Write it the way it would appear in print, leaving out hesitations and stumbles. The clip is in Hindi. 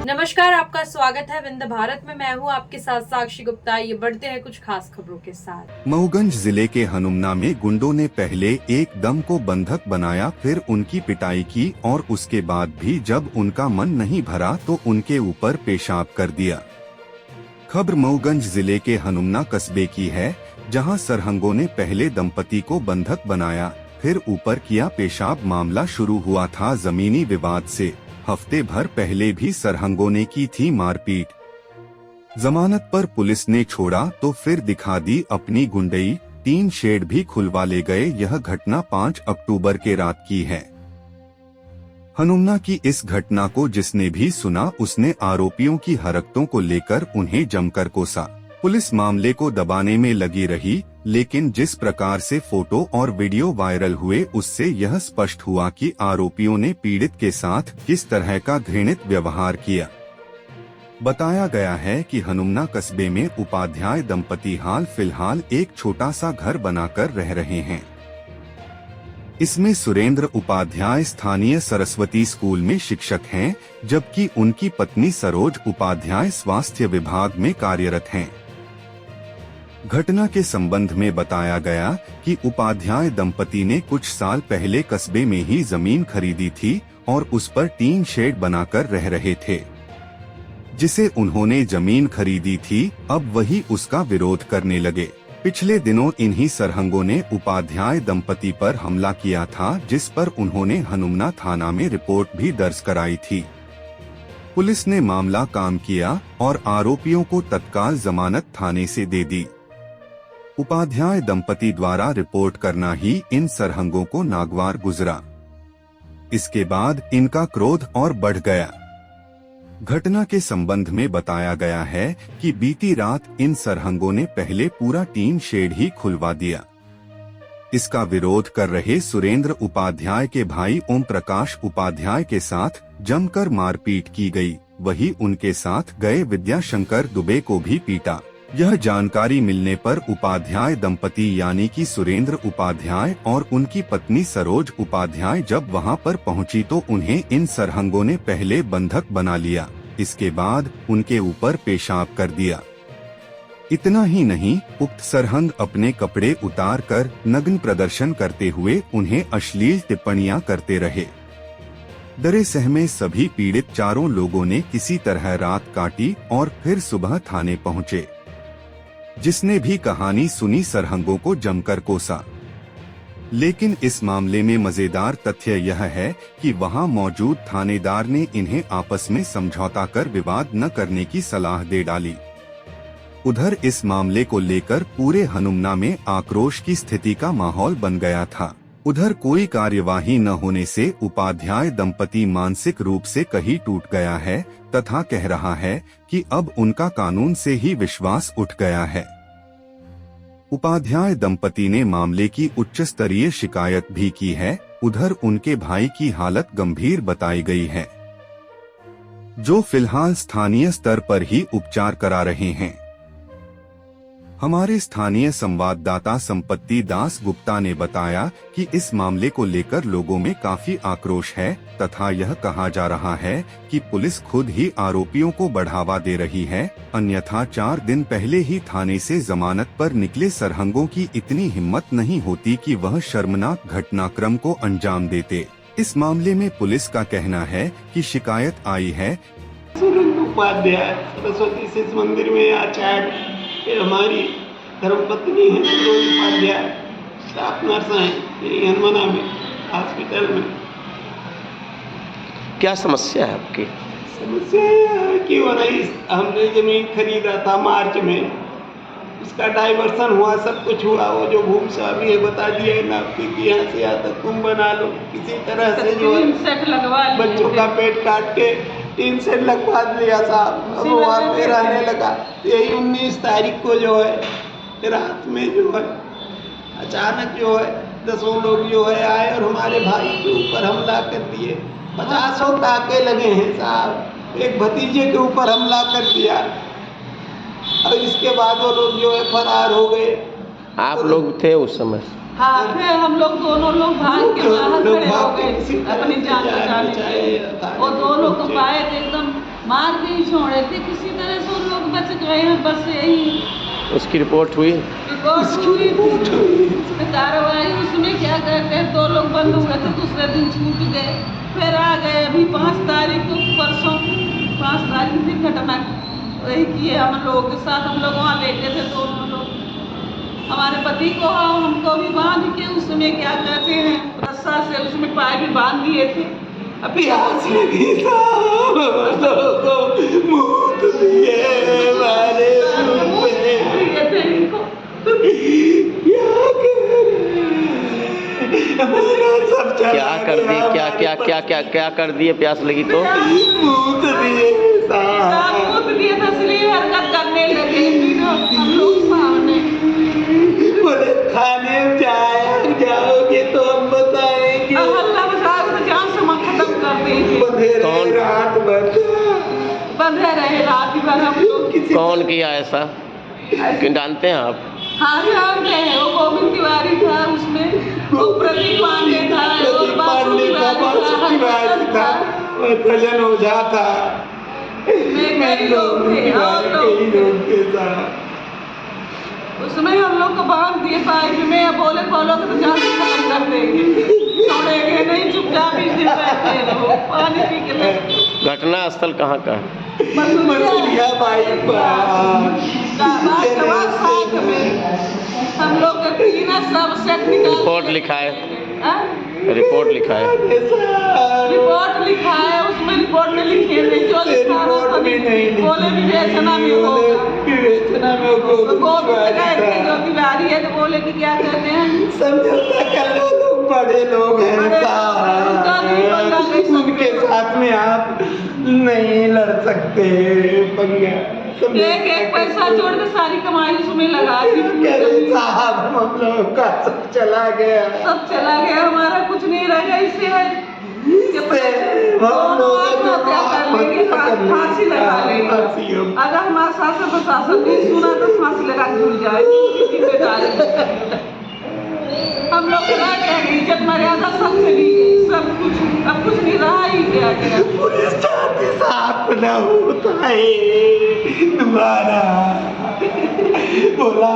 नमस्कार, आपका स्वागत है विंध्य भारत में। मैं हूं आपके साथ साक्षी गुप्ता। ये बढ़ते हैं कुछ खास खबरों के साथ। मऊगंज जिले के हनुमना में गुंडों ने पहले एक दम को बंधक बनाया, फिर उनकी पिटाई की और उसके बाद भी जब उनका मन नहीं भरा तो उनके ऊपर पेशाब कर दिया। खबर मऊगंज जिले के हनुमना कस्बे की है, जहां सरहंगों ने पहले दंपति को बंधक बनाया, फिर ऊपर किया पेशाब। मामला शुरू हुआ था जमीनी विवाद से। हफ्ते भर पहले भी सरहंगों ने की थी मारपीट। जमानत पर पुलिस ने छोड़ा तो फिर दिखा दी अपनी गुंडई, 3 शेड भी खुलवा ले गए। यह घटना 5 अक्टूबर के रात की है। हनुमना की इस घटना को जिसने भी सुना उसने आरोपियों की हरकतों को लेकर उन्हें जमकर कोसा। पुलिस मामले को दबाने में लगी रही, लेकिन जिस प्रकार से फोटो और वीडियो वायरल हुए उससे यह स्पष्ट हुआ कि आरोपियों ने पीड़ित के साथ किस तरह का घृणित व्यवहार किया। बताया गया है कि हनुमना कस्बे में उपाध्याय दंपति हाल फिलहाल एक छोटा सा घर बनाकर रह रहे हैं। इसमें सुरेंद्र उपाध्याय स्थानीय सरस्वती स्कूल में शिक्षक हैं, जबकि उनकी पत्नी सरोज उपाध्याय स्वास्थ्य विभाग में कार्यरत हैं। घटना के संबंध में बताया गया कि उपाध्याय दंपति ने कुछ साल पहले कस्बे में ही जमीन खरीदी थी और उस पर टीन शेड बनाकर रह रहे थे। जिसे उन्होंने जमीन खरीदी थी, अब वही उसका विरोध करने लगे। पिछले दिनों इन्हीं सरहंगों ने उपाध्याय दंपति पर हमला किया था, जिस पर उन्होंने हनुमना थाना में रिपोर्ट भी दर्ज कराई थी। पुलिस ने मामला काम किया और आरोपियों को तत्काल जमानत थाने से दे दी। उपाध्याय दंपति द्वारा रिपोर्ट करना ही इन सरहंगों को नागवार गुजरा। इसके बाद इनका क्रोध और बढ़ गया। घटना के संबंध में बताया गया है कि बीती रात इन सरहंगों ने पहले पूरा टीन शेड ही खुलवा दिया। इसका विरोध कर रहे सुरेंद्र उपाध्याय के भाई ओम प्रकाश उपाध्याय के साथ जमकर मारपीट की गई। वही उनके साथ गए विद्याशंकर दुबे को भी पीटा। यह जानकारी मिलने पर उपाध्याय दंपति यानी कि सुरेंद्र उपाध्याय और उनकी पत्नी सरोज उपाध्याय जब वहां पर पहुंची तो उन्हें इन सरहंगों ने पहले बंधक बना लिया। इसके बाद उनके ऊपर पेशाब कर दिया। इतना ही नहीं, उक्त सरहंग अपने कपड़े उतार कर नग्न प्रदर्शन करते हुए उन्हें अश्लील टिप्पणियां करते रहे। डरे सहमे सभी पीड़ित चारों लोगों ने किसी तरह रात काटी और फिर सुबह थाने पहुंचे। जिसने भी कहानी सुनी सरहंगों को जमकर कोसा। लेकिन इस मामले में मजेदार तथ्य यह है कि वहां मौजूद थानेदार ने इन्हें आपस में समझौता कर विवाद न करने की सलाह दे डाली। उधर इस मामले को लेकर पूरे हनुमना में आक्रोश की स्थिति का माहौल बन गया था। उधर कोई कार्यवाही न होने से उपाध्याय दंपति मानसिक रूप से कहीं टूट गया है तथा कह रहा है कि अब उनका कानून से ही विश्वास उठ गया है। उपाध्याय दंपति ने मामले की उच्च स्तरीय शिकायत भी की है। उधर उनके भाई की हालत गंभीर बताई गई है, जो फिलहाल स्थानीय स्तर पर ही उपचार करा रहे हैं। हमारे स्थानीय संवाददाता संपत्ति दास गुप्ता ने बताया कि इस मामले को लेकर लोगों में काफी आक्रोश है तथा यह कहा जा रहा है कि पुलिस खुद ही आरोपियों को बढ़ावा दे रही है, अन्यथा 4 दिन पहले ही थाने से जमानत पर निकले सरहंगों की इतनी हिम्मत नहीं होती कि वह शर्मनाक घटनाक्रम को अंजाम देते। इस मामले में पुलिस का कहना है कि शिकायत आई है। उपाध्याय सरस्वती शिशु मंदिर में आचार्य हमारी धर्मपत्नी है सरोज उपाध्याय, स्टाफ नर्स हैं हनुमना में हॉस्पिटल में। क्या समस्या है आपकी? समस्या है कि हो रही, हमने जमीन खरीदा था मार्च में, उसका डाइवर्सन हुआ, सब कुछ हुआ। वो जो भूमि स्वामी है बता दिया है ना कि यहाँ से आता तुम बना लो किसी तरह से, जो है बच्चों का पेट काट के 3 सेट लगवा लिया साहब। अब वहाँ पे रहने लगा। यही 19 तारीख को जो है रात में जो है अचानक जो है 10 लोग जो है आए और हमारे भाई के ऊपर हमला कर दिए। 50 टाके लगे हैं साहब। एक भतीजे के ऊपर हमला कर दिया और इसके बाद वो लोग जो है फरार हो गए। आप लोग थे उस समय? हाँ थे, हम लोग दोनों लोग भाग के बाहर खड़े हो गए अपनी जान बचाने के लिए। और दोनों को पाए थे एकदम मार के ही छोड़े थे, किसी तरह से उन लोग बच गए हैं। बस यही उसकी रिपोर्ट हुई? रिपोर्ट हुई थी, कार्रवाई उसमें क्या कहते हैं, 2 लोग बंद हुए थे, दूसरे दिन छूट गए, फिर आ गए। अभी 5 तारीख को, परसों 5 तारीख की घटना वही की है हम लोगों के साथ। हम लोग वहाँ लेटे थे दोनों लोग, हमारे पति को हमको भी बांध के उसमें क्या कहते हैं, रस्सा से उसमें पाए भी बांध दिए थे। अभी प्यास लगी था, लोगों मूत दिए हमारे मुंह पे। दिए थे इनको। क्या करें? हमारा सब चला क्या कर दिए? गया, क्या क्या क्या क्या क्या कर दिए? प्यास लगी तो मूत दिए साहब। मूत दिए थे, इसलिए हरकत करने लगे हम लोग सामने। बोले थाने जाओगे तो हम बताएंगे। हल्ला बजा के जान से खत्म कर देंगे। बंधे रहे रात भर, बंधे रहे रात भर हम लोग। कौन किया ऐसा? कि जानते हैं आप? हाँ जानते हैं, वो गोविंद तिवारी था, उसमें वो प्रदीप पांडे था, और बासु तिवारी था, और भजन ओझा था। कई लोग थे और लोग के साथ उसमें हम लोग को बांध दिए पाइप में। बोले खोलोगे तो जान से खत्म कर देंगे, छोड़ेंगे नहीं, चुपचाप ही दिन बैठे रहो, पानी पी के। घटना स्थल कहाँ का है? मसूरिया साथ में हम लोग का तीना सब सेट निकाल। रिपोर्ट लिखा है? हाँ? रिपोर्ट लिखा है? रिपोर्ट लिखा है, उसमें रिपोर्ट में लिखे नहीं, जो लिखा है बोले विवेचना में हो। विवेचना में जो तिवारी है तो बोले कि क्या कहते हैं, समझौता कर लो, लोग बड़े लोग हैं साहब, उनके साथ में आप नहीं लड़ सकते पंगा। एक पैसा जोड़ के सारी कमाई उसमें लगा दी। साहब हम लोगों का सब चला गया, सब चला गया, हमारा कुछ नहीं रह गया। इससे है फांसी लगा लेंगे। अगर हमारा शासन प्रशासन नहीं सुना तो फांसी लगा झूल जाए। हम लोग रह गया, इज्जत मर्यादा सब चली गई, सब कुछ अब कुछ नहीं रहा ही क्या गया। पुलिस चाहती साफ न होता है दोबारा। बोला